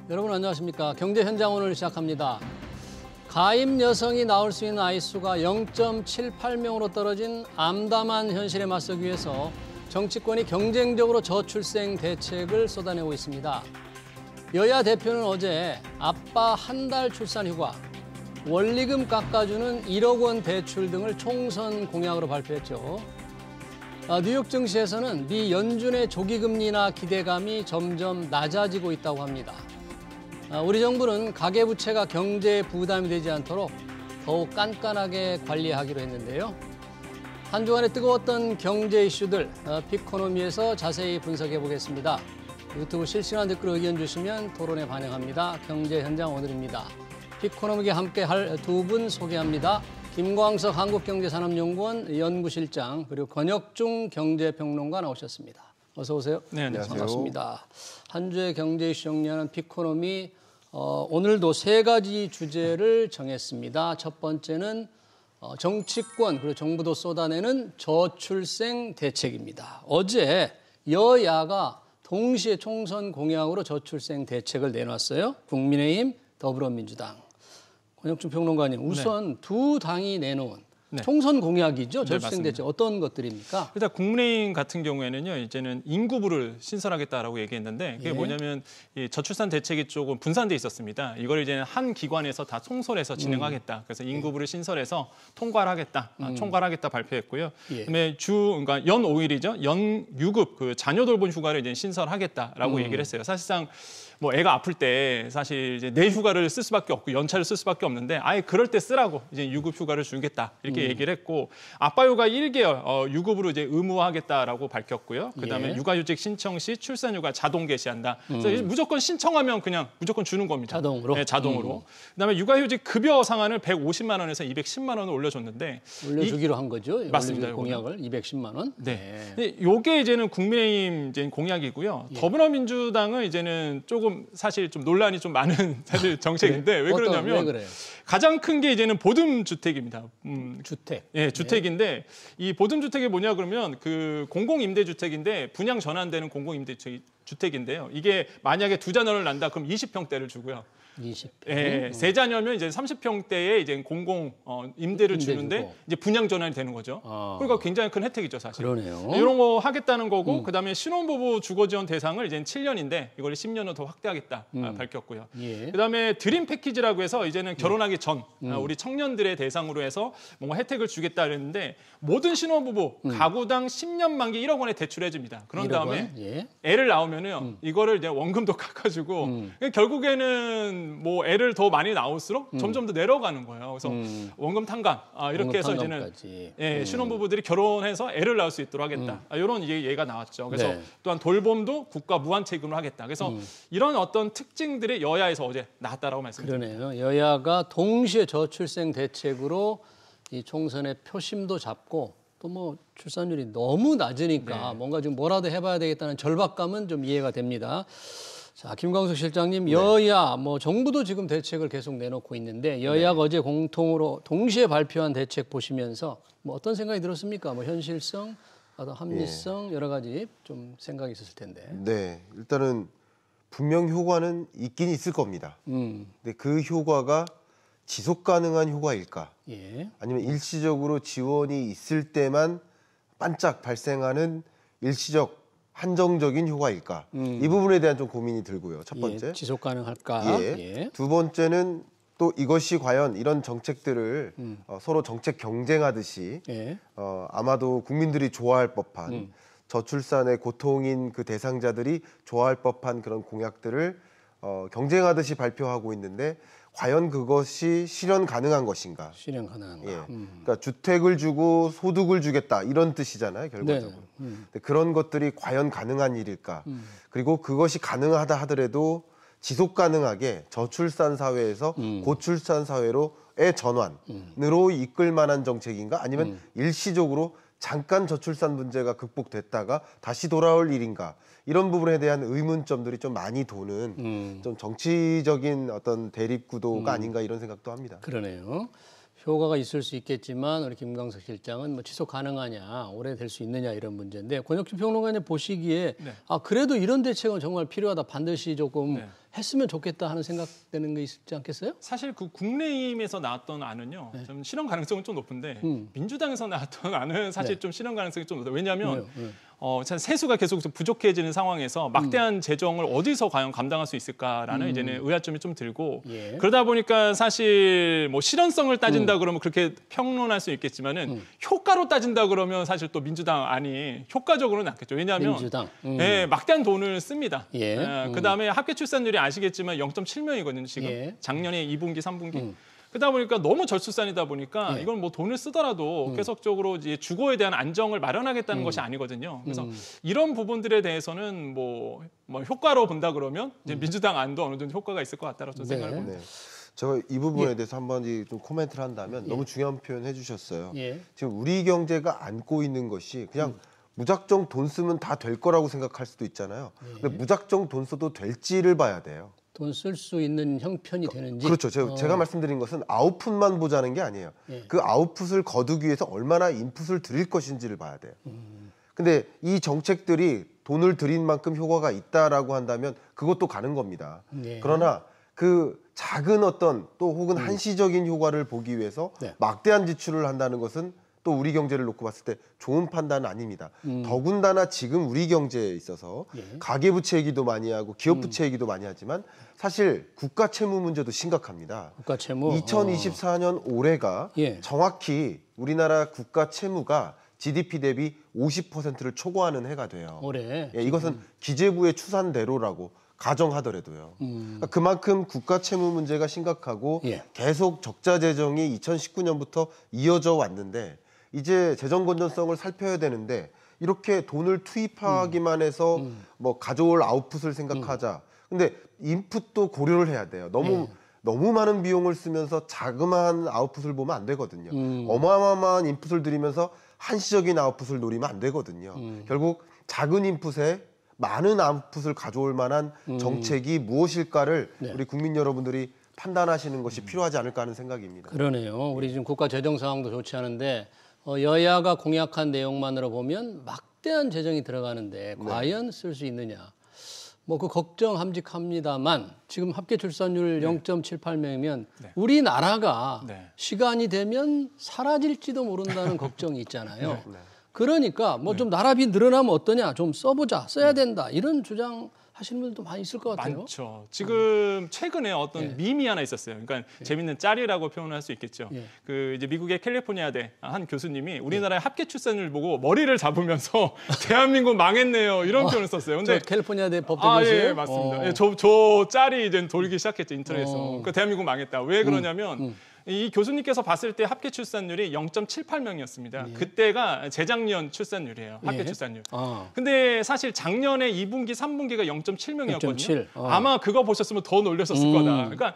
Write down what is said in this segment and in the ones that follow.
여러분 안녕하십니까. 경제 현장 오늘 시작합니다. 가임 여성이 낳을 수 있는 아이수가 0.78명으로 떨어진 암담한 현실에 맞서기 위해서 정치권이 경쟁적으로 저출생 대책을 쏟아내고 있습니다. 여야 대표는 어제 아빠 한 달 출산 휴가, 원리금 깎아주는 1억 원 대출 등을 총선 공약으로 발표했죠. 뉴욕 증시에서는 미 연준의 조기금리 인하 기대감이 점점 낮아지고 있다고 합니다. 우리 정부는 가계부채가 경제에 부담이 되지 않도록 더욱 깐깐하게 관리하기로 했는데요. 한 주간의 뜨거웠던 경제 이슈들 픽코노미에서 자세히 분석해 보겠습니다. 유튜브 실시간 댓글 의견 주시면 토론에 반영합니다. 경제 현장 오늘입니다. 픽코노미와 함께 할 두 분 소개합니다. 김광석 한국경제산업연구원 연구실장 그리고 권혁중 경제평론가 나오셨습니다. 어서 오세요. 네, 안녕하세요. 반갑습니다. 한 주의 경제 이슈 정리하는 픽코노미 오늘도 세 가지 주제를 정했습니다. 첫 번째는 정치권 그리고 정부도 쏟아내는 저출생 대책입니다. 어제 여야가 동시에 총선 공약으로 저출생 대책을 내놨어요. 국민의힘, 더불어민주당. 권혁중 평론가님, 우선 두 당이 내놓은 총선 공약이죠. 저출생 대책 어떤 것들입니까? 일단 국민의힘 같은 경우에는요, 이제는 인구부를 신설하겠다라고 얘기했는데 그게 뭐냐면 이 저출산 대책이 조금 분산돼 있었습니다. 이걸 이제는 한 기관에서 다 통솔해서 진행하겠다. 그래서 인구부를 신설해서 통과를 하겠다, 총괄 하겠다 발표했고요. 그다음에 그러니까 연 5일이죠. 연 유급 그 자녀 돌봄 휴가를 이제 신설하겠다라고 얘기를 했어요. 사실상 뭐 애가 아플 때 사실 이제 내 휴가를 쓸 수밖에 없고 연차를 쓸 수밖에 없는데 아예 그럴 때 쓰라고 이제 유급 휴가를 주겠다 이렇게 얘기를 했고 아빠 휴가 1개월 유급으로 이제 의무화하겠다라고 밝혔고요. 그다음에 육아휴직 신청 시 출산휴가 자동 개시한다. 그래서 무조건 신청하면 그냥 무조건 주는 겁니다. 자동으로. 네, 자동으로. 그다음에 육아휴직 급여 상한을 150만 원에서 210만 원을 올려줬는데 올려주기로 한 거죠. 맞습니다. 공약을 210만 원. 네. 이게 이제는 국민의힘 이제 공약이고요. 더불어민주당은 이제는 조금 사실 좀 논란이 좀 많은 사실 정책인데 왜 그러냐면 왜 그래요? 가장 큰 게 이제는 보듬주택입니다. 주택. 예, 주택인데 이 보듬주택이 뭐냐 그러면 그 공공임대주택인데 분양 전환되는 공공임대주택인데요. 이게 만약에 두 자녀를 낳는다 그럼 20평대를 주고요. 20평. 예, 세 자녀면 이제 30평대에 이제 공공 임대를 주는데 주고. 이제 분양 전환이 되는 거죠. 그러니까 굉장히 큰 혜택이죠, 사실. 그러네요. 이런 거 하겠다는 거고 그다음에 신혼부부 주거 지원 대상을 이제 7년인데 이걸 10년으로 더 확대하겠다 밝혔고요. 그다음에 드림 패키지라고 해서 이제는 결혼하기 전 우리 청년들의 대상으로 해서 뭔가 혜택을 주겠다 그랬는데 모든 신혼부부 가구당 10년 만기 1억 원에 대출해 줍니다. 그런 다음에 애를 낳으면은 이거를 이제 원금도 깎아주고 결국에는 뭐 애를 더 많이 낳을수록 점점 더 내려가는 거예요. 그래서 원금 탕감 이렇게 해서 이제는 신혼부부들이 결혼해서 애를 낳을 수 있도록 하겠다. 이런 얘기가 나왔죠. 그래서 또한 돌봄도 국가 무한 책임으로 하겠다. 그래서 이런 어떤 특징들이 여야에서 어제 나왔다라고 말씀드립니다. 그러네요. 여야가 동시에 저출생 대책으로 이 총선의 표심도 잡고 또 뭐 출산율이 너무 낮으니까 뭔가 좀 뭐라도 해봐야 되겠다는 절박감은 좀 이해가 됩니다. 자, 김광석 실장님, 여야, 뭐 정부도 지금 대책을 계속 내놓고 있는데 여야가 어제 공통으로 동시에 발표한 대책 보시면서 뭐 어떤 생각이 들었습니까? 뭐 현실성, 합리성 여러 가지 좀 생각이 있었을 텐데. 네, 일단은 분명 효과는 있긴 있을 겁니다. 근데 그 효과가 지속 가능한 효과일까? 아니면 일시적으로 지원이 있을 때만 반짝 발생하는 일시적 한정적인 효과일까? 이 부분에 대한 좀 고민이 들고요. 첫 번째. 지속 가능할까? 두 번째는 또 이것이 과연 이런 정책들을 서로 정책 경쟁하듯이 아마도 국민들이 좋아할 법한 저출산의 고통인 그 대상자들이 좋아할 법한 그런 공약들을 경쟁하듯이 발표하고 있는데 과연 그것이 실현 가능한 것인가? 실현 가능한가? 그러니까 주택을 주고 소득을 주겠다 이런 뜻이잖아요, 결과적으로. 근데 그런 것들이 과연 가능한 일일까? 그리고 그것이 가능하다 하더라도 지속 가능하게 저출산 사회에서 고출산 사회로의 전환으로 이끌 만한 정책인가? 아니면 일시적으로 잠깐 저출산 문제가 극복됐다가 다시 돌아올 일인가? 이런 부분에 대한 의문점들이 좀 많이 도는 좀 정치적인 어떤 대립 구도가 아닌가 이런 생각도 합니다. 그러네요. 효과가 있을 수 있겠지만 우리 김광석 실장은 뭐 지속 가능하냐, 오래 될 수 있느냐 이런 문제인데 권혁주 평론가님 보시기에 네. 아 그래도 이런 대책은 정말 필요하다, 반드시 조금 네. 했으면 좋겠다 하는 생각되는 게 있지 않겠어요? 사실 그 국민의힘에서 나왔던 안은요, 좀 실현 가능성은 좀 높은데 민주당에서 나왔던 안은 사실 좀 실현 가능성이 좀 높다. 왜냐하면 참 세수가 계속 좀 부족해지는 상황에서 막대한 재정을 어디서 과연 감당할 수 있을까라는 이제는 의아점이 좀 들고 그러다 보니까 사실 뭐 실현성을 따진다 그러면 그렇게 평론할 수 있겠지만은 효과로 따진다 그러면 사실 또 민주당 안이 효과적으로는 낫겠죠. 왜냐하면 민주당. 예, 막대한 돈을 씁니다. 예. 그다음에 합계 출산율이 아시겠지만 0.7명이거든요. 지금 예. 작년에 2분기, 3분기. 그러다 보니까 너무 저출산이다 보니까 이건 뭐 돈을 쓰더라도 계속적으로 이제 주거에 대한 안정을 마련하겠다는 것이 아니거든요. 그래서 이런 부분들에 대해서는 뭐 효과로 본다 그러면 이제 민주당 안도 어느 정도 효과가 있을 것 같다라고 저는 생각을 합니다. 네. 제가 이 부분에 대해서 한번 좀 코멘트를 한다면 너무 중요한 표현 해주셨어요. 지금 우리 경제가 안고 있는 것이 그냥 무작정 돈 쓰면 다 될 거라고 생각할 수도 있잖아요. 근데 무작정 돈 써도 될지를 봐야 돼요. 돈 쓸 수 있는 형편이 되는지. 그렇죠. 제가 말씀드린 것은 아웃풋만 보자는 게 아니에요. 그 아웃풋을 거두기 위해서 얼마나 인풋을 드릴 것인지를 봐야 돼요. 근데 이 정책들이 돈을 들인 만큼 효과가 있다라고 한다면 그것도 가는 겁니다. 그러나 그 작은 어떤 또 혹은 한시적인 효과를 보기 위해서 막대한 지출을 한다는 것은 또 우리 경제를 놓고 봤을 때 좋은 판단은 아닙니다. 더군다나 지금 우리 경제에 있어서 가계부채 얘기도 많이 하고 기업부채 얘기도 많이 하지만 사실 국가 채무 문제도 심각합니다. 국가 채무. 2024년 올해가 정확히 우리나라 국가 채무가 GDP 대비 50%를 초과하는 해가 돼요. 올해. 이것은 기재부의 추산대로라고 가정하더라도요. 그러니까 그만큼 국가 채무 문제가 심각하고 계속 적자 재정이 2019년부터 이어져 왔는데 이제 재정 건전성을 살펴야 되는데 이렇게 돈을 투입하기만 해서 뭐 가져올 아웃풋을 생각하자. 근데 인풋도 고려를 해야 돼요. 너무 많은 비용을 쓰면서 자그마한 아웃풋을 보면 안 되거든요. 어마어마한 인풋을 들이면서 한시적인 아웃풋을 노리면 안 되거든요. 결국 작은 인풋에 많은 아웃풋을 가져올 만한 정책이 무엇일까를 우리 국민 여러분들이 판단하시는 것이 필요하지 않을까 하는 생각입니다. 그러네요. 우리 지금 국가 재정 상황도 좋지 않은데 여야가 공약한 내용만으로 보면 막대한 재정이 들어가는데 과연 쓸 수 있느냐. 뭐 그 걱정 함직합니다만 지금 합계 출산율 0.78명이면 우리나라가 시간이 되면 사라질지도 모른다는 걱정이 있잖아요. 그러니까 뭐 좀 나라비 늘어나면 어떠냐, 좀 써보자, 써야 된다 이런 주장 하시는 분들도 많이 있을 것 같아요. 많죠. 지금 최근에 어떤 밈이 하나 있었어요. 그러니까 재밌는 짤이라고 표현할 수 있겠죠. 그 이제 미국의 캘리포니아대 한 교수님이 우리나라의 합계 출산율 보고 머리를 잡으면서 대한민국 망했네요 이런 표현을 썼어요. 근데 캘리포니아대 법대 교수요? 예, 맞습니다. 저 짤이 이제 돌기 시작했죠 인터넷에서. 그러니까 대한민국 망했다. 왜 그러냐면 이 교수님께서 봤을 때 합계 출산율이 0.78명이었습니다. 그때가 재작년 출산율이에요. 합계 출산율. 근데 사실 작년에 2분기, 3분기가 0.7명이었거든요. 아마 그거 보셨으면 더 놀랐었을 거다. 그러니까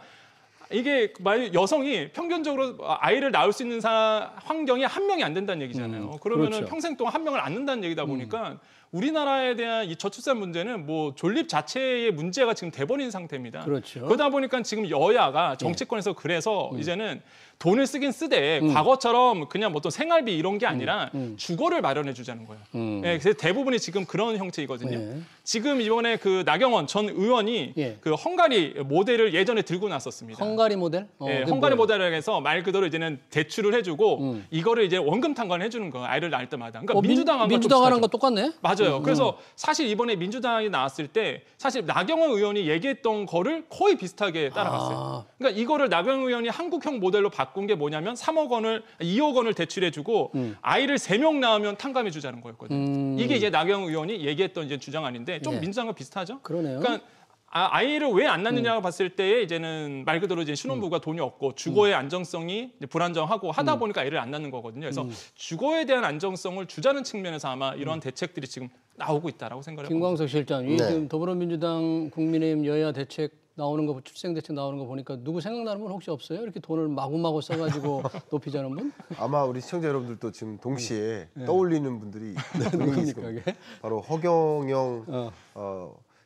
이게 만약 여성이 평균적으로 아이를 낳을 수 있는 환경이 한 명이 안 된다는 얘기잖아요. 그러면은 그렇죠. 평생 동안 한 명을 안 낳는다는 얘기다 보니까 우리나라에 대한 이 저출산 문제는 뭐 존립 자체의 문제가 지금 돼버린 상태입니다. 그렇죠. 그러다 보니까 지금 여야가 정치권에서 그래서 이제는 돈을 쓰긴 쓰되 과거처럼 그냥 뭐 또 생활비 이런 게 아니라 주거를 마련해 주자는 거예요. 네, 그래서 대부분이 지금 그런 형태이거든요. 지금 이번에 그 나경원 전 의원이 그 헝가리 모델을 예전에 들고 났었습니다. 헝가리 모델? 네, 헝가리 모델을 해서 말 그대로 이제는 대출을 해주고 이거를 이제 원금 탕감을 해주는 거예요. 아이를 낳을 때마다. 그러니까 민주당 하는 거 똑같네? 맞아요. 그래서 사실 이번에 민주당이 나왔을 때 사실 나경원 의원이 얘기했던 거를 거의 비슷하게 따라갔어요. 그러니까 이거를 나경원 의원이 한국형 모델로 바꾼 게 뭐냐면 2억 원을 대출해주고 아이를 3명 낳으면 탕감해 주자는 거였거든요. 이게 이제 나경원 의원이 얘기했던 이제 주장안인데 좀 민주당과 비슷하죠. 그러네요. 그러니까 아이를 왜 안 낳느냐고 봤을 때에 이제는 말 그대로 이제 신혼부부가 돈이 없고 주거의 안정성이 이제 불안정하고 하다 보니까 아이를 안 낳는 거거든요. 그래서 주거에 대한 안정성을 주자는 측면에서 아마 이러한 대책들이 지금 나오고 있다라고 생각을 합니다. 김광석 실장이 지금 더불어민주당, 국민의힘 여야 대책 나오는 거, 출생 대책 나오는 거 보니까 누구 생각나는 분 혹시 없어요? 이렇게 돈을 마구마구 써가지고 높이자는 분? 아마 우리 시청자 여러분들도 지금 동시에 떠올리는 분들이 있을 겁니다. 바로 허경영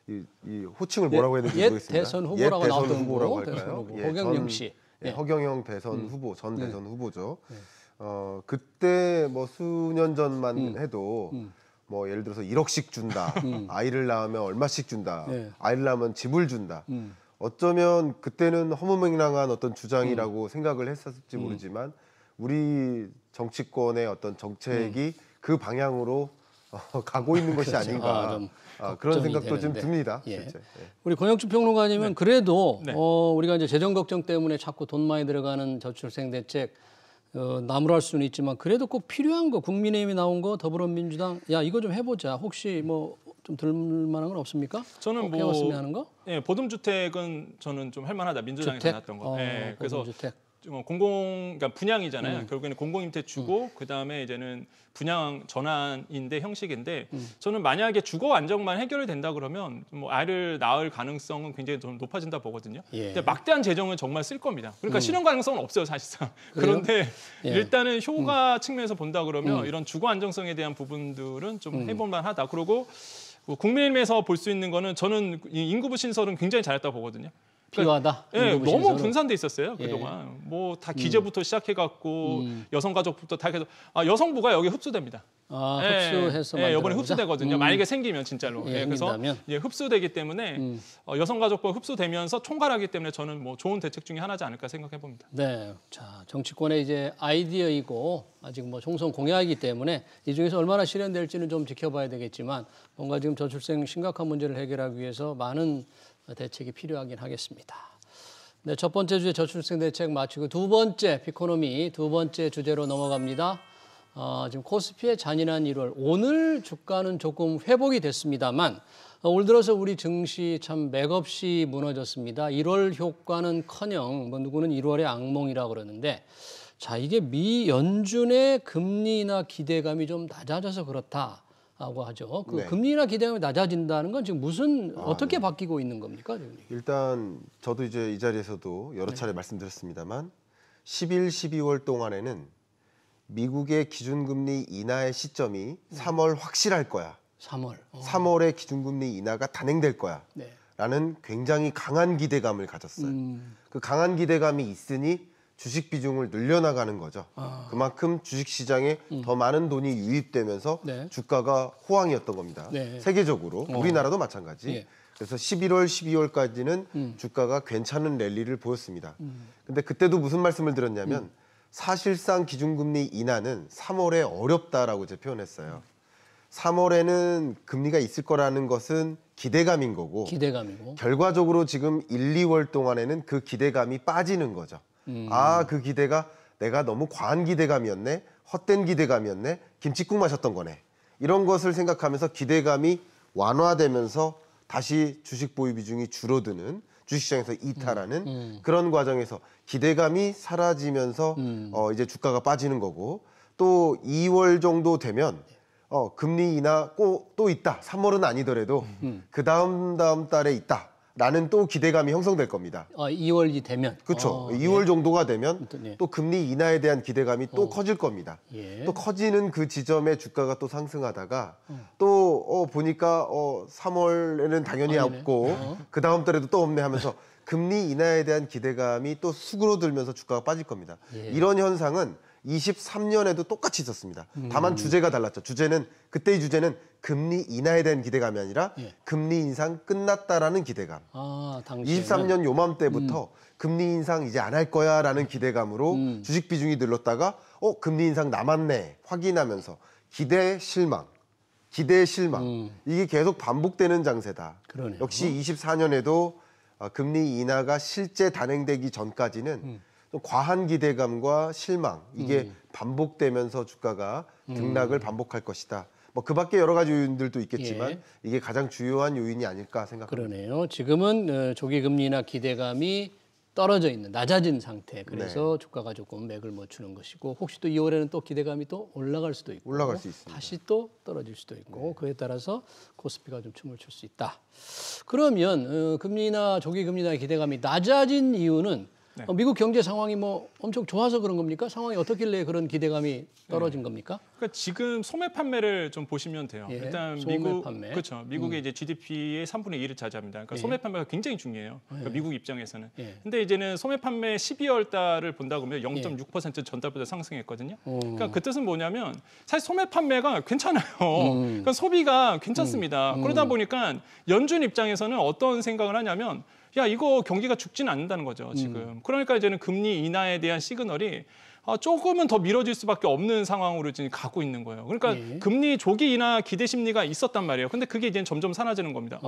이 호칭을 뭐라고 해야 될지 모르겠습니다. 대선 후보라고 나왔던 후보라고 분, 할까요? 허경영 씨. 예, 허경영 대선 후보, 전 대선 후보죠. 그때 뭐 수년 전만 해도 뭐 예를 들어서 1억씩 준다, 아이를 낳으면 얼마씩 준다, 아이를 낳으면 집을 준다. 어쩌면 그때는 허무맹랑한 어떤 주장이라고 생각을 했었을지 모르지만 우리 정치권의 어떤 정책이 그 방향으로 가고 있는 것이 그렇죠. 아닌가 그런 생각도 좀 듭니다. 예. 우리 권혁주 평론가님은 네. 그래도 네. 우리가 이제 재정 걱정 때문에 자꾸 돈 많이 들어가는 저출생 대책 나무랄 수는 있지만 그래도 꼭 필요한 거 국민의힘이 나온 거 더불어민주당 야 이거 좀 해보자. 혹시 뭐 좀 들만한 건 없습니까? 저는 해왔으면 하는 거? 예, 보듬주택은 저는 좀 할만하다. 민주당에서 나왔던 거. 예, 그래서 보듬주택. 그러니까 분양이잖아요. 결국에는 공공임대 주고 그 다음에 이제는 분양 전환인데 형식인데 저는 만약에 주거 안정만 해결이 된다 그러면 뭐 아이를 낳을 가능성은 굉장히 좀 높아진다 보거든요. 예. 근데 막대한 재정은 정말 쓸 겁니다. 그러니까 실현 가능성은 없어요 사실상. 그런데 예. 일단은 효과 측면에서 본다 그러면 이런 주거 안정성에 대한 부분들은 좀 해볼만하다. 그리고 국민의힘에서 볼 수 있는 거는 저는 이 인구부 신설은 굉장히 잘했다고 보거든요. 필요하다. 예, 너무 신설은. 분산돼 있었어요 그동안. 뭐 다 기재부터 시작해갖고 여성가족부터 다 해서 여성부가 여기 흡수됩니다. 흡수해서 예, 이번에 만들어보자? 흡수되거든요. 만약에 생기면 진짜로. 예, 그래서 생긴다면? 흡수되기 때문에 여성가족부가 흡수되면서 총괄하기 때문에 저는 뭐 좋은 대책 중에 하나지 않을까 생각해 봅니다. 네, 자 정치권의 이제 아이디어이고 아직 뭐 총선 공약이기 때문에 이 중에서 얼마나 실현될지는 좀 지켜봐야 되겠지만 뭔가 지금 저출생 심각한 문제를 해결하기 위해서 많은 대책이 필요하긴 하겠습니다. 네, 첫 번째 주제 저출생 대책 마치고 두 번째 피코노미 두 번째 주제로 넘어갑니다. 지금 코스피의 잔인한 1월 오늘 주가는 조금 회복이 됐습니다만 올 들어서 우리 증시 참 맥없이 무너졌습니다. 1월 효과는커녕 뭐 누구는 1월의 악몽이라고 그러는데 자 이게 미 연준의 금리 인하 기대감이 좀 낮아져서 그렇다고 하죠. 그 네. 금리 인하 기대감이 낮아진다는 건 지금 무슨 어떻게 바뀌고 있는 겁니까? 일단 저도 이제 이 자리에서도 여러 차례 말씀드렸습니다만 11, 12월 동안에는 미국의 기준금리 인하의 시점이 3월 확실할 거야. 3월. 3월에 기준금리 인하가 단행될 거야. 네. 라는 굉장히 강한 기대감을 가졌어요. 그 강한 기대감이 있으니 주식 비중을 늘려나가는 거죠. 그만큼 주식시장에 더 많은 돈이 유입되면서 네. 주가가 호황이었던 겁니다. 네. 세계적으로. 우리나라도 마찬가지. 예. 그래서 11월, 12월까지는 주가가 괜찮은 랠리를 보였습니다. 근데 그때도 무슨 말씀을 드렸냐면 사실상 기준금리 인하는 3월에 어렵다라고 제가 표현했어요. 3월에는 금리가 있을 거라는 것은 기대감인 거고 기대감이고. 결과적으로 지금 1, 2월 동안에는 그 기대감이 빠지는 거죠. 그 기대가 내가 너무 과한 기대감이었네, 헛된 기대감이었네, 김칫국 마셨던 거네. 이런 것을 생각하면서 기대감이 완화되면서 다시 주식 보유 비중이 줄어드는 주식시장에서 이탈하는 그런 과정에서 기대감이 사라지면서 이제 주가가 빠지는 거고 또 2월 정도 되면 금리 인하 또 있다. 3월은 아니더라도 그 다음 달에 있다라는 또 기대감이 형성될 겁니다. 2월이 되면. 그렇죠. 2월 정도가 되면 예. 또 금리 인하에 대한 기대감이 또 커질 겁니다. 예. 또 커지는 그 지점에 주가가 또 상승하다가 또 보니까 3월에는 당연히 없고 그 다음 달에도 또 없네 하면서 금리 인하에 대한 기대감이 또 수그러들면서 주가가 빠질 겁니다. 예. 이런 현상은 23년에도 똑같이 있었습니다. 다만 주제가 달랐죠. 그때의 주제는 금리 인하에 대한 기대감이 아니라 예. 금리 인상 끝났다라는 기대감. 당시에는. 23년 요맘때부터 금리 인상 이제 안 할 거야라는 기대감으로 주식 비중이 늘렀다가 금리 인상 남았네 확인하면서 기대 실망. 이게 계속 반복되는 장세다. 그러네요. 역시 24년에도 금리 인하가 실제 단행되기 전까지는 좀 과한 기대감과 실망 이게 반복되면서 주가가 등락을 반복할 것이다. 뭐 그밖에 여러 가지 요인들도 있겠지만 예. 이게 가장 주요한 요인이 아닐까 생각합니다. 그러네요. 지금은 조기 금리나 기대감이 떨어져 있는 낮아진 상태. 그래서 주가가 조금 맥을 못 추는 것이고 혹시 또 2월에는 또 기대감이 또 올라갈 수도 있고 올라갈 수 있습니다. 다시 또 떨어질 수도 있고 그에 따라서 코스피가 좀 춤을 출 수 있다. 그러면 금리나 조기 금리나 기대감이 낮아진 이유는 미국 경제 상황이 뭐 엄청 좋아서 그런 겁니까? 상황이 어떻길래 그런 기대감이 떨어진 겁니까? 그러니까 지금 소매 판매를 좀 보시면 돼요. 예, 일단 소매 미국 판매. 그렇죠. 미국의 이제 GDP의 3분의 1을 차지합니다. 그러니까 예. 소매 판매가 굉장히 중요해요. 그러니까 미국 입장에서는. 예. 근데 이제는 소매 판매 12월 달을 본다 그러면 0.6% 전달보다 상승했거든요. 그러니까 그 뜻은 뭐냐면 사실 소매 판매가 괜찮아요. 그러니까 소비가 괜찮습니다. 그러다 보니까 연준 입장에서는 어떤 생각을 하냐면 야, 이거 경기가 죽지는 않는다는 거죠, 지금. 그러니까 이제는 금리 인하에 대한 시그널이 조금은 더 미뤄질 수밖에 없는 상황으로 지금 가고 있는 거예요. 그러니까 예. 금리 조기 인하 기대 심리가 있었단 말이에요. 근데 그게 이제 점점 사라지는 겁니다.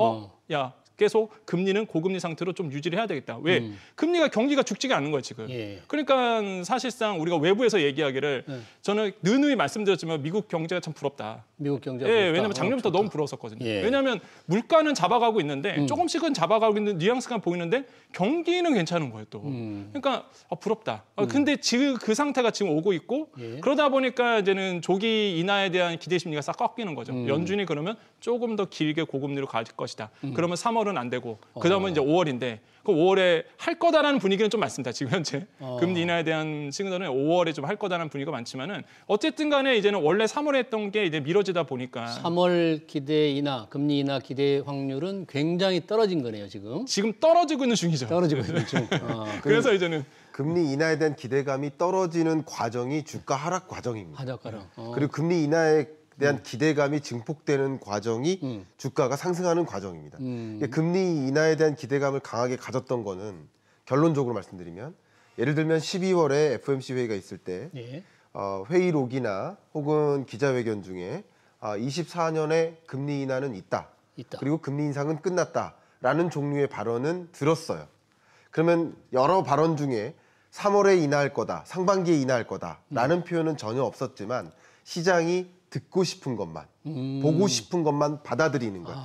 야, 계속 금리는 고금리 상태로 좀 유지를 해야 되겠다. 왜? 경기가 죽지가 않는 거예요, 지금. 예. 그러니까 사실상 우리가 외부에서 얘기하기를 저는 느누이 말씀드렸지만 미국 경제가 참 부럽다. 미국 경제가 예, 부럽다. 왜냐면 작년부터 너무 부러웠었거든요. 예. 왜냐하면 물가는 잡아가고 있는데 조금씩은 잡아가고 있는 뉘앙스가 보이는데 경기는 괜찮은 거예요, 또. 그러니까 부럽다. 근데 지금 그 상태가 지금 오고 있고 예. 그러다 보니까 이제는 조기 인하에 대한 기대 심리가 싹 꺾이는 거죠. 연준이 그러면 조금 더 길게 고금리로 갈 것이다. 그러면 3월은 안 되고 그다음은 이제 5월인데 그 5월에 할 거다라는 분위기는 좀 많습니다. 지금 현재 금리 인하에 대한 시그널은 5월에 좀 할 거다라는 분위기가 많지만은 어쨌든 간에 이제는 원래 3월에 했던 게 이제 미뤄지다 보니까 3월 기대 인하, 금리 인하 기대 확률은 굉장히 떨어진 거네요, 지금. 지금 떨어지고 있는 중이죠. 떨어지고 있는 중. 그래서 이제는 금리 인하에 대한 기대감이 떨어지는 과정이 주가 하락 과정입니다. 하락가랑. 그리고 금리 인하에 대한 기대감이 증폭되는 과정이 주가가 상승하는 과정입니다. 이게 금리 인하에 대한 기대감을 강하게 가졌던 거는 결론적으로 말씀드리면 예를 들면 12월에 FOMC 회의가 있을 때 예. 회의록이나 혹은 기자회견 중에 24년에 금리 인하는 있다. 그리고 금리 인상은 끝났다라는 종류의 발언은 들었어요. 그러면 여러 발언 중에 3월에 인하할 거다, 상반기에 인하할 거다라는 표현은 전혀 없었지만 시장이 듣고 싶은 것만, 보고 싶은 것만 받아들이는 거예요.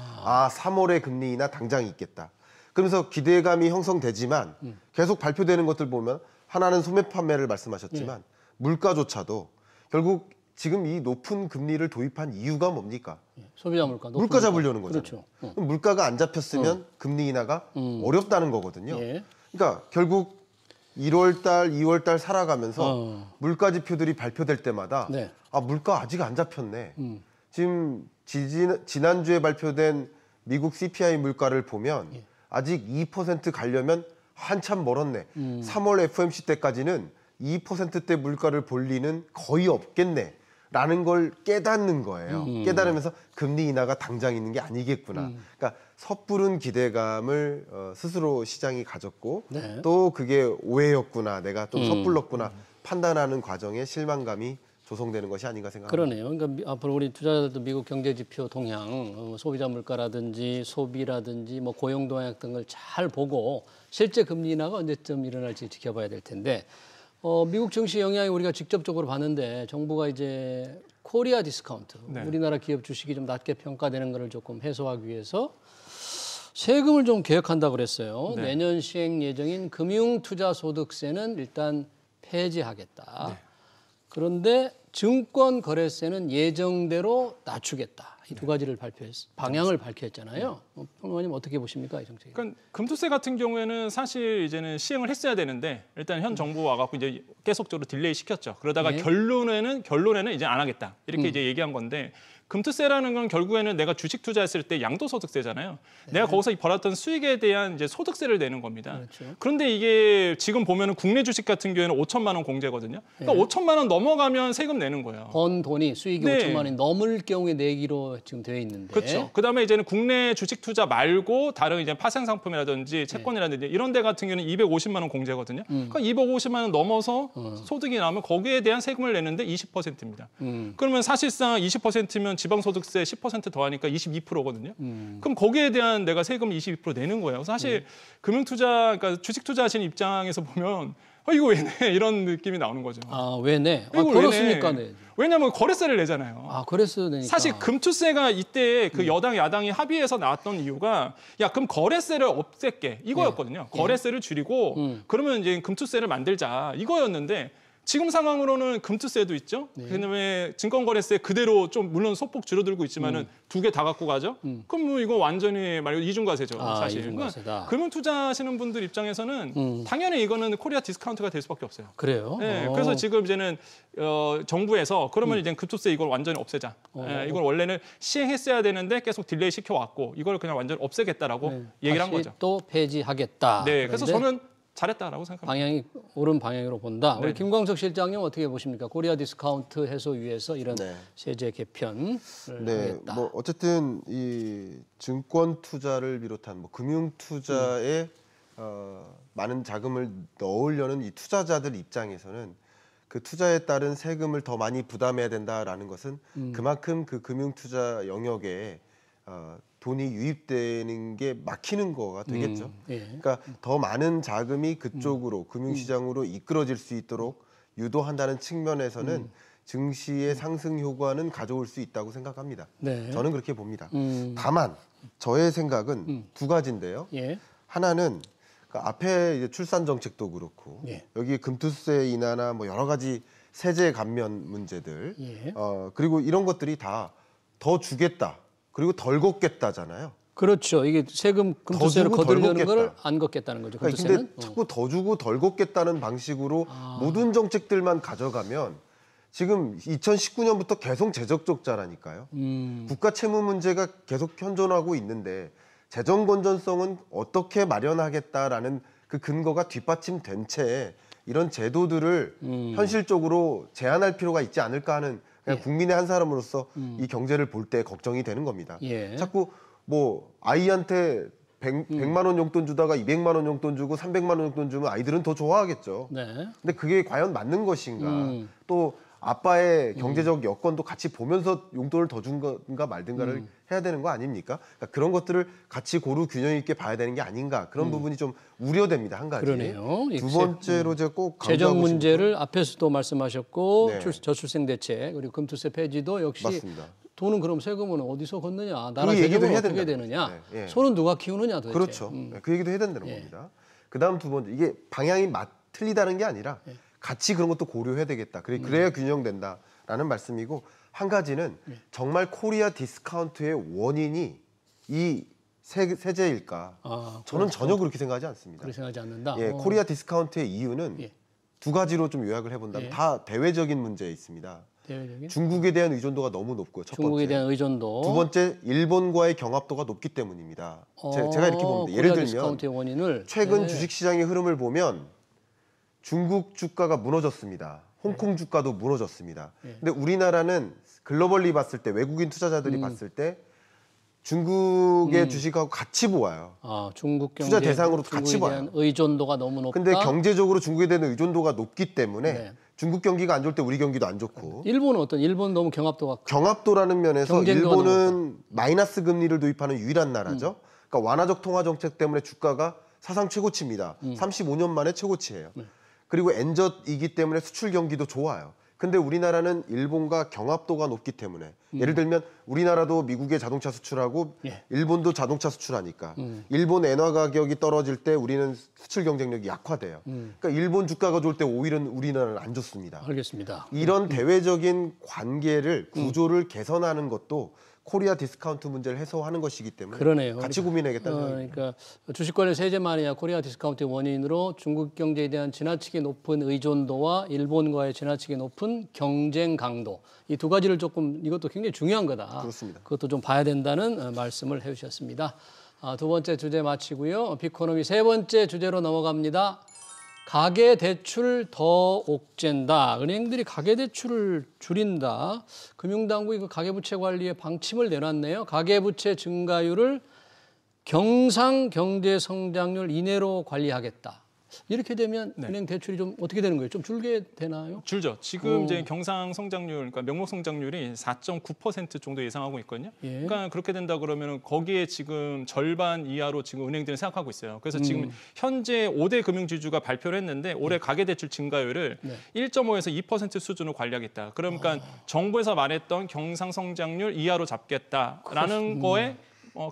3월에 금리 인하 당장 있겠다. 그러면서 기대감이 형성되지만 계속 발표되는 것들 보면 하나는 소매 판매를 말씀하셨지만 물가조차도 결국 지금 이 높은 금리를 도입한 이유가 뭡니까? 소비자 물가. 물가 잡으려는 거잖아요. 그렇죠. 그럼 물가가 안 잡혔으면 금리 인하가 어렵다는 거거든요. 예. 그러니까 결국 1월 달, 2월 달 살아가면서 물가 지표들이 발표될 때마다 네. 물가 아직 안 잡혔네. 지금 지난주에 발표된 미국 CPI 물가를 보면 아직 2% 가려면 한참 멀었네. 3월 FOMC 때까지는 2%대 물가를 볼 리는 거의 없겠네. 라는 걸 깨닫는 거예요. 깨달으면서 금리 인하가 당장 있는 게 아니겠구나. 그러니까 섣부른 기대감을 스스로 시장이 가졌고 네. 또 그게 오해였구나. 내가 좀 섣불렀구나. 판단하는 과정에 실망감이 조성되는 것이 아닌가 생각합니다. 그러네요. 그러니까 앞으로 우리 투자자들도 미국 경제 지표 동향, 소비자 물가라든지 소비라든지 뭐 고용 동향 등을 잘 보고 실제 금리 인하가 언제쯤 일어날지 지켜봐야 될 텐데 미국 증시 영향이 우리가 직접적으로 봤는데 정부가 이제 코리아 디스카운트, 네. 우리나라 기업 주식이 좀 낮게 평가되는 것을 조금 해소하기 위해서 세금을 좀 개혁한다고 그랬어요. 네. 내년 시행 예정인 금융투자소득세는 일단 폐지하겠다. 네. 그런데 증권거래세는 예정대로 낮추겠다. 이 두 가지를 방향을 밝혔잖아요. 평론가님 어떻게 보십니까, 이 정책? 그러니까 금투세 같은 경우에는 사실 이제는 시행을 했어야 되는데 일단 현 정부 와갖고 이제 계속적으로 딜레이 시켰죠. 그러다가 예. 결론에는 이제 안 하겠다 이렇게 이제 얘기한 건데. 금투세라는 건 결국에는 내가 주식 투자했을 때 양도소득세잖아요. 네. 내가 거기서 벌었던 수익에 대한 이제 소득세를 내는 겁니다. 그렇죠. 그런데 이게 지금 보면은 국내 주식 같은 경우에는 5천만 원 공제거든요. 그러니까 5천만 원 넘어가면 세금 내는 거예요. 번 돈이 수익이 네. 5천만 원이 넘을 경우에 내기로 지금 되어 있는데. 그렇죠. 그다음에 이제는 국내 주식 투자 말고 다른 이제 파생 상품이라든지 채권이라든지 이런 데 같은 경우는 250만 원 공제거든요. 그러니까 250만 원 넘어서 소득이 나면 거기에 대한 세금을 내는데 20%입니다. 그러면 사실상 20%면 지방소득세 10% 더하니까 22%거든요. 그럼 거기에 대한 내가 세금 22% 내는 거예요. 사실 금융투자, 그러니까 주식 투자하시는 입장에서 보면 이거 왜 내? 이런 느낌이 나오는 거죠. 왜 내? 이걸 왜 벌었으니까 내? 내. 왜냐하면 거래세를 내잖아요. 거래세 내니까. 사실 금투세가 이때 그 여당 야당이 합의해서 나왔던 이유가 그럼 거래세를 없앨게 이거였거든요. 거래세를 줄이고 그러면 이제 금투세를 만들자 이거였는데 지금 상황으로는 금투세도 있죠. 그다음에 증권거래세 그대로 좀 물론 소폭 줄어들고 있지만은 두 개 다 갖고 가죠. 그럼 뭐 이거 완전히 말 이중과세죠. 사실. 이중과세다. 금융 투자하시는 분들 입장에서는 당연히 이거는 코리아 디스카운트가 될 수밖에 없어요. 그래요? 네, 그래서 지금 이제는 정부에서 그러면 이제 금투세 이걸 완전히 없애자. 이걸 원래는 시행했어야 되는데 계속 딜레이 시켜왔고 이걸 그냥 완전히 없애겠다라고 얘기를 한 거죠. 또 폐지하겠다. 네, 그래서 저는 잘했다라고 생각합니다. 방향이 옳은 방향으로 본다. 우리 김광석 실장님 어떻게 보십니까? 코리아 디스카운트 해소위에서 이런 세제 개편을 하겠다. 뭐 어쨌든 이 증권 투자를 비롯한 뭐 금융 투자에 많은 자금을 넣으려는 이 투자자들 입장에서는 그 투자에 따른 세금을 더 많이 부담해야 된다라는 것은 그만큼 그 금융 투자 영역에 돈이 유입되는 게 막히는 거가 되겠죠. 그러니까 더 많은 자금이 그쪽으로 금융시장으로 이끌어질 수 있도록 유도한다는 측면에서는 증시의 상승 효과는 가져올 수 있다고 생각합니다. 네. 저는 그렇게 봅니다. 다만 저의 생각은 두 가지인데요. 하나는 그러니까 앞에 이제 출산 정책도 그렇고 여기 금투세 인하나 뭐 여러 가지 세제 감면 문제들 그리고 이런 것들이 다 더 주겠다. 그리고 덜 걷겠다잖아요. 그렇죠. 이게 세금 금투세를 거두려는 걸 안 걷겠다는 거죠. 그러니까 근데 자꾸 더 주고 덜 걷겠다는 방식으로 모든 정책들만 가져가면 지금 2019년부터 계속 재정 적자라니까요. 국가 채무 문제가 계속 현존하고 있는데 재정 건전성은 어떻게 마련하겠다라는 그 근거가 뒷받침된 채 이런 제도들을 현실적으로 제한할 필요가 있지 않을까 하는 그냥 국민의 한 사람으로서 이 경제를 볼 때 걱정이 되는 겁니다. 자꾸 뭐 아이한테 100만 원 용돈 주다가 200만 원 용돈 주고 300만 원 용돈 주면 아이들은 더 좋아하겠죠. 근데 그게 과연 맞는 것인가? 또 아빠의 경제적 여건도 같이 보면서 용돈을 더 준 건가 말든가를 해야 되는 거 아닙니까? 그러니까 그런 것들을 같이 고루 균형 있게 봐야 되는 게 아닌가 그런 부분이 좀 우려됩니다. 한 가지. 그러네요. 두 번째로 제가 꼭 재정 문제를 앞에서도 말씀하셨고 저출생 대책 그리고 금투세 폐지도 역시 맞습니다. 돈은 그럼 세금은 어디서 걷느냐? 나라 그 얘기도 세금은 해야 어떻게 되느냐? 소는 누가 키우느냐 도대체. 그렇죠. 그 얘기도 해야 된다는 겁니다. 그다음 두 번째 이게 방향이 틀리다는 게 아니라 같이 그런 것도 고려해야 되겠다. 그래야 균형된다라는 말씀이고 한 가지는 정말 코리아 디스카운트의 원인이 이 세제일까? 저는 전혀 그렇게 생각하지 않습니다. 그렇게 생각하지 않는다. 코리아 디스카운트의 이유는 두 가지로 좀 요약을 해본다면 다 대외적인 문제에 있습니다. 중국에 대한 의존도가 너무 높고요. 첫 중국에 번째. 대한 의존도. 두 번째, 일본과의 경합도가 높기 때문입니다. 제가 이렇게 봅니다. 예를 들면 최근 주식시장의 흐름을 보면 중국 주가가 무너졌습니다. 홍콩 주가도 무너졌습니다. 근데 우리나라는 글로벌리 봤을 때 외국인 투자자들이 봤을 때 중국의 주식하고 같이 보아요. 중국 경제, 투자 대상으로 같이 봐요. 대한 의존도가 너무 높다. 근데 경제적으로 중국에 대한 의존도가 높기 때문에 중국 경기가 안 좋을 때 우리 경기도 안 좋고. 일본은 어떤? 일본 너무 경합도라는 면에서 일본은 마이너스 금리를 도입하는 유일한 나라죠. 그러니까 완화적 통화 정책 때문에 주가가 사상 최고치입니다. 35년 만에 최고치예요. 그리고 엔저이기 때문에 수출 경기도 좋아요. 근데 우리나라는 일본과 경합도가 높기 때문에 예를 들면 우리나라도 미국에 자동차 수출하고 일본도 자동차 수출하니까 일본 엔화 가격이 떨어질 때 우리는 수출 경쟁력이 약화돼요. 그러니까 일본 주가가 좋을 때 오히려 우리나라는 안 좋습니다. 알겠습니다. 이런 대외적인 관계를 구조를 개선하는 것도 코리아 디스카운트 문제를 해소하는 것이기 때문에 그러네요. 같이 고민해야겠다는 생각입니다. 그러니까 주식 관련 세제만이야 코리아 디스카운트의 원인으로 중국 경제에 대한 지나치게 높은 의존도와 일본과의 지나치게 높은 경쟁 강도 이 두 가지를 조금 이것도 굉장히 중요한 거다. 그렇습니다. 그것도 좀 봐야 된다는 말씀을 해주셨습니다. 두 번째 주제 마치고요. 빅코노미 세 번째 주제로 넘어갑니다. 가계 대출 더 옥죄다. 은행들이 가계 대출을 줄인다. 금융당국이 그 가계부채 관리에 방침을 내놨네요. 가계부채 증가율을 경상 경제 성장률 이내로 관리하겠다. 이렇게 되면 은행 대출이 좀 어떻게 되는 거예요? 좀 줄게 되나요? 줄죠. 지금 이제 경상 성장률, 그러니까 명목 성장률이 4.9% 정도 예상하고 있거든요. 그러니까 그렇게 된다 그러면 거기에 지금 절반 이하로 지금 은행들은 생각하고 있어요. 그래서 지금 현재 5대 금융지주가 발표를 했는데 올해 가계대출 증가율을 1.5에서 2% 수준으로 관리하겠다. 그러니까 정부에서 말했던 경상 성장률 이하로 잡겠다라는 거에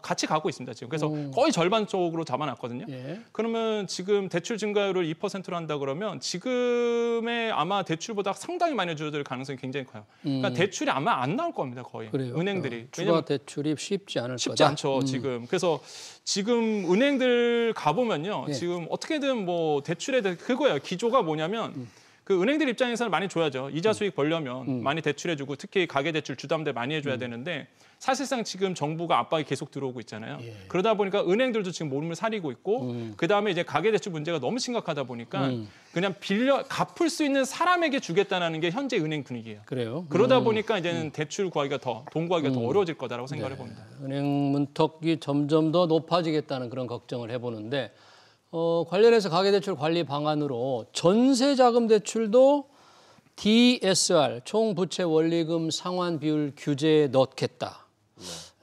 같이 가고 있습니다. 지금 그래서 거의 절반 쪽으로 잡아놨거든요. 예. 그러면 지금 대출 증가율을 2%로 한다 그러면 지금의 아마 대출보다 상당히 많이 줄어들 가능성이 굉장히 커요. 그러니까 대출이 아마 안 나올 겁니다. 거의 그래요. 은행들이. 추가 대출이 쉽지 않을 쉽지 거다. 않죠. 지금. 그래서 지금 은행들 가보면요. 예. 지금 어떻게든 뭐 대출에 대해 그거예요. 기조가 뭐냐면 그 은행들 입장에서는 많이 줘야죠. 이자 수익 벌려면 많이 대출해주고 특히 가계대출 주담대 많이 해줘야 되는데 사실상 지금 정부가 압박이 계속 들어오고 있잖아요. 예. 그러다 보니까 은행들도 지금 몸을 사리고 있고 그다음에 이제 가계대출 문제가 너무 심각하다 보니까 그냥 빌려 갚을 수 있는 사람에게 주겠다는 게 현재 은행 분위기예요. 그래요. 그러다 보니까 이제는 대출 구하기가 돈 구하기가 더 어려워질 거다라고 생각을 해봅니다. 은행 문턱이 점점 더 높아지겠다는 그런 걱정을 해보는데 관련해서 가계대출 관리 방안으로 전세자금 대출도 DSR 총부채 원리금 상환 비율 규제에 넣겠다.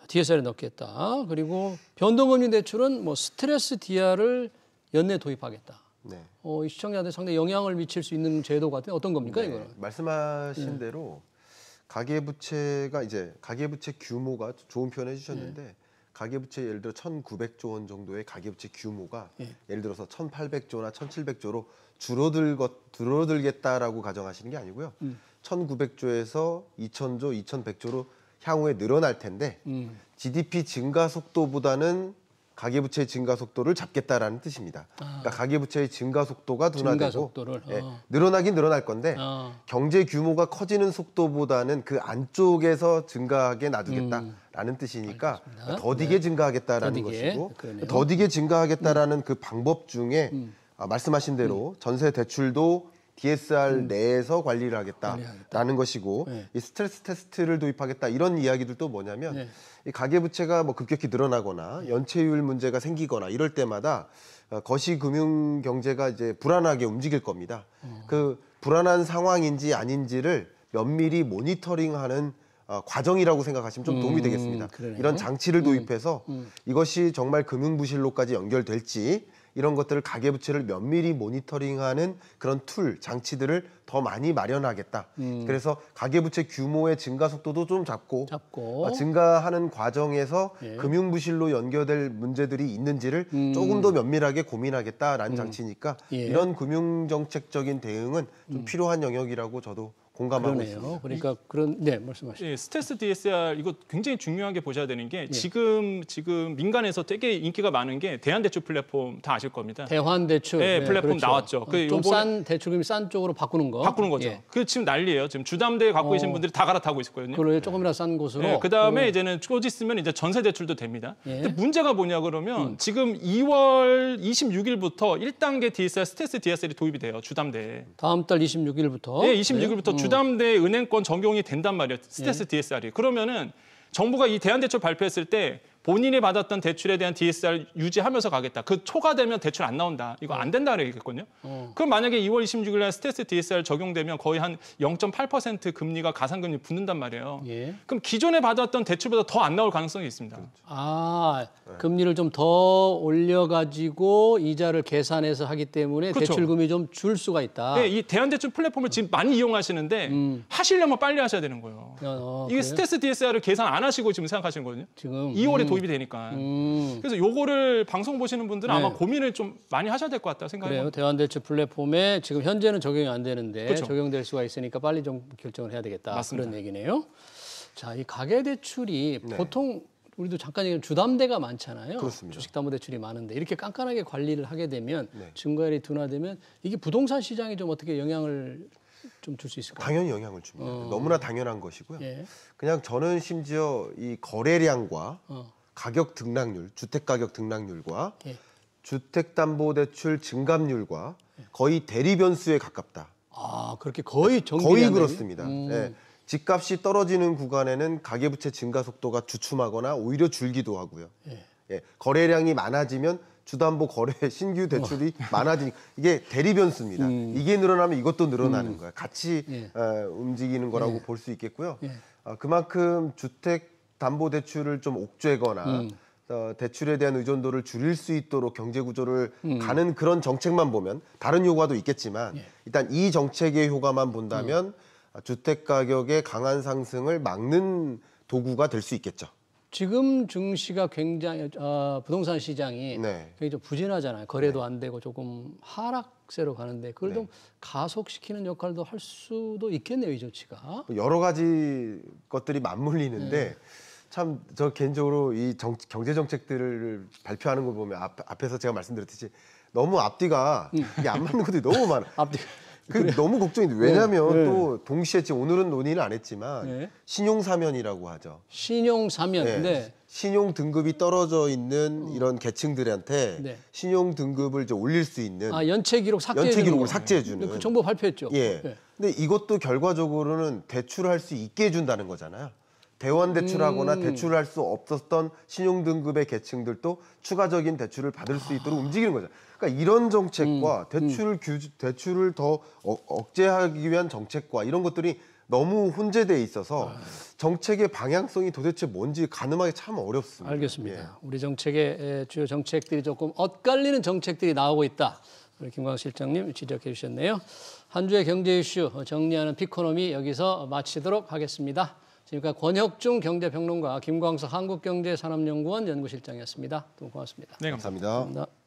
DSR에 넣겠다. 그리고 변동금리 대출은 뭐 스트레스 DR을 연내 도입하겠다. 네. 이 시청자한테 상당히 영향을 미칠 수 있는 제도 같은 어떤 겁니까 네. 이거는? 말씀하신 대로 가계부채가 이제 가계부채 규모가 좋은 표현 해주셨는데 가계부채 예를 들어 1,900조 원 정도의 가계부채 규모가 예를 들어서 1,800조나 1,700조로 줄어들겠다라고 가정하시는 게 아니고요. 1,900조에서 2,000조, 2,100조로 향후에 늘어날 텐데 GDP 증가 속도보다는 가계부채의 증가 속도를 잡겠다라는 뜻입니다. 그러니까 가계부채의 증가 속도가 둔화되고 늘어나긴 늘어날 건데 경제 규모가 커지는 속도보다는 그 안쪽에서 증가하게 놔두겠다라는 뜻이니까 알겠습니다. 더디게 증가하겠다라는 것이고 더디게 증가하겠다라는 그 방법 중에 말씀하신 대로 전세 대출도 DSR 내에서 관리를 하겠다라는 것이고 이 스트레스 테스트를 도입하겠다 이런 이야기들도 뭐냐면 이 가계부채가 뭐 급격히 늘어나거나 연체율 문제가 생기거나 이럴 때마다 거시금융 경제가 이제 불안하게 움직일 겁니다. 그 불안한 상황인지 아닌지를 면밀히 모니터링하는 과정이라고 생각하시면 좀 도움이 되겠습니다. 이런 장치를 도입해서 이것이 정말 금융부실로까지 연결될지 이런 것들을 가계부채를 면밀히 모니터링하는 그런 툴, 장치들을 더 많이 마련하겠다. 그래서 가계부채 규모의 증가 속도도 좀 잡고 증가하는 과정에서 금융부실로 연결될 문제들이 있는지를 조금 더 면밀하게 고민하겠다라는 장치니까 이런 금융정책적인 대응은 좀 필요한 영역이라고 저도 공감하고 있습니다. 그러니까 말씀하시죠. 스트레스 DSR 이거 굉장히 중요하게 보셔야 되는 게 지금 민간에서 되게 인기가 많은 게 대한대출 플랫폼 다 아실 겁니다. 대환대출 플랫폼 나왔죠. 좀 싼 대출금이 싼 쪽으로 바꾸는 거죠. 그 지금 난리예요. 지금 주담대 갖고 계신 분들이 다 갈아타고 있거든요. 그래요. 조금이라도 싼 곳으로. 그다음에 이제는 쪼지 쓰면 이제 전세 대출도 됩니다. 근데 문제가 뭐냐 그러면 지금 2월 26일부터 1단계 DSR 스트레스 DSR이 도입이 돼요. 주담대에. 다음 달 26일부터. 26일부터 주담대 은행권 적용이 된단 말이에요. 스트레스 DSR이. 그러면은 정부가 이 대안대출 발표했을 때 본인이 받았던 대출에 대한 DSR 유지하면서 가겠다. 그 초과되면 대출 안 나온다. 이거 안 된다 그랬거든요. 그럼 만약에 2월 26일 날 스트레스 DSR 적용되면 거의 한 0.8% 금리가 가상금리 붙는단 말이에요. 그럼 기존에 받았던 대출보다 더 안 나올 가능성이 있습니다. 금리를 좀 더 올려가지고 이자를 계산해서 하기 때문에 대출금이 좀 줄 수가 있다. 이 대안대출 플랫폼을 지금 많이 이용하시는데 하시려면 빨리 하셔야 되는 거예요. 이게 스트레스 DSR을 계산 안 하시고 지금 생각하시는 거거든요. 지금 2월에 도입이 되니까. 그래서 요거를 방송 보시는 분들은 아마 고민을 좀 많이 하셔야 될 것 같다 생각해요. 그래요. 대환대출 플랫폼에 지금 현재는 적용이 안 되는데 적용될 수가 있으니까 빨리 좀 결정을 해야 되겠다. 맞습니다. 그런 얘기네요. 자, 이 가계대출이 보통 우리도 잠깐 얘기한 주담대가 많잖아요. 그렇습니다. 주식담보대출이 많은데 이렇게 깐깐하게 관리를 하게 되면 증가율이 둔화되면 이게 부동산 시장에 좀 어떻게 영향을 좀 줄 수 있을까요? 당연히 영향을 줍니다. 너무나 당연한 것이고요. 그냥 저는 심지어 이 거래량과 가격 등락률, 주택 가격 등락률과 주택담보대출 증감률과 거의 대리 변수에 가깝다. 그렇게 거의 그렇습니다. 집값이 떨어지는 구간에는 가계부채 증가 속도가 주춤하거나 오히려 줄기도 하고요. 거래량이 많아지면 주담보 거래 신규 대출이 많아지니까 이게 대리 변수입니다. 이게 늘어나면 이것도 늘어나는 거야. 같이 움직이는 거라고 볼 수 있겠고요. 그만큼 주택담보대출을 좀 옥죄거나 대출에 대한 의존도를 줄일 수 있도록 경제 구조를 가는 그런 정책만 보면 다른 효과도 있겠지만 일단 이 정책의 효과만 본다면 주택 가격의 강한 상승을 막는 도구가 될 수 있겠죠. 지금 증시가 굉장히 부동산 시장이 네. 굉장히 좀 부진하잖아요. 거래도 안 되고 조금 하락세로 가는데 그걸 좀 가속시키는 역할도 할 수도 있겠네요, 이 조치가. 여러 가지 것들이 맞물리는데 참 저 개인적으로 이 경제 정책들을 발표하는 거 보면 앞에서 제가 말씀드렸듯이 너무 앞뒤가 이게 안 맞는 것들이 너무 많아. 앞뒤. 너무 걱정이 돼. 왜냐하면 또 동시에 지금 오늘은 논의는 안 했지만 네. 신용 사면이라고 하죠. 신용 사면. 네. 네. 신용 등급이 떨어져 있는 이런 계층들한테 네. 신용 등급을 이제 올릴 수 있는 연체 기록 삭제해 연체 주는 기록을 거. 삭제해 주는. 그 정보 발표했죠. 예. 네. 근데 이것도 결과적으로는 대출할 수 있게 해준다는 거잖아요. 대원 대출하거나 대출할 수 없었던 신용 등급의 계층들도 추가적인 대출을 받을 수 있도록 움직이는 거죠. 그러니까 이런 정책과 대출을 더 억제하기 위한 정책과 이런 것들이 너무 혼재돼 있어서 정책의 방향성이 도대체 뭔지 가늠하기 참 어렵습니다. 알겠습니다. 예. 우리 정책의 주요 정책들이 조금 엇갈리는 정책들이 나오고 있다. 우리 김광석 실장님 지적해 주셨네요. 한 주의 경제 이슈 정리하는 피코노미 여기서 마치도록 하겠습니다. 지금까지 권혁중 경제평론가, 김광석 한국경제산업연구원 연구실장이었습니다. 두 분 고맙습니다. 네, 감사합니다. 감사합니다.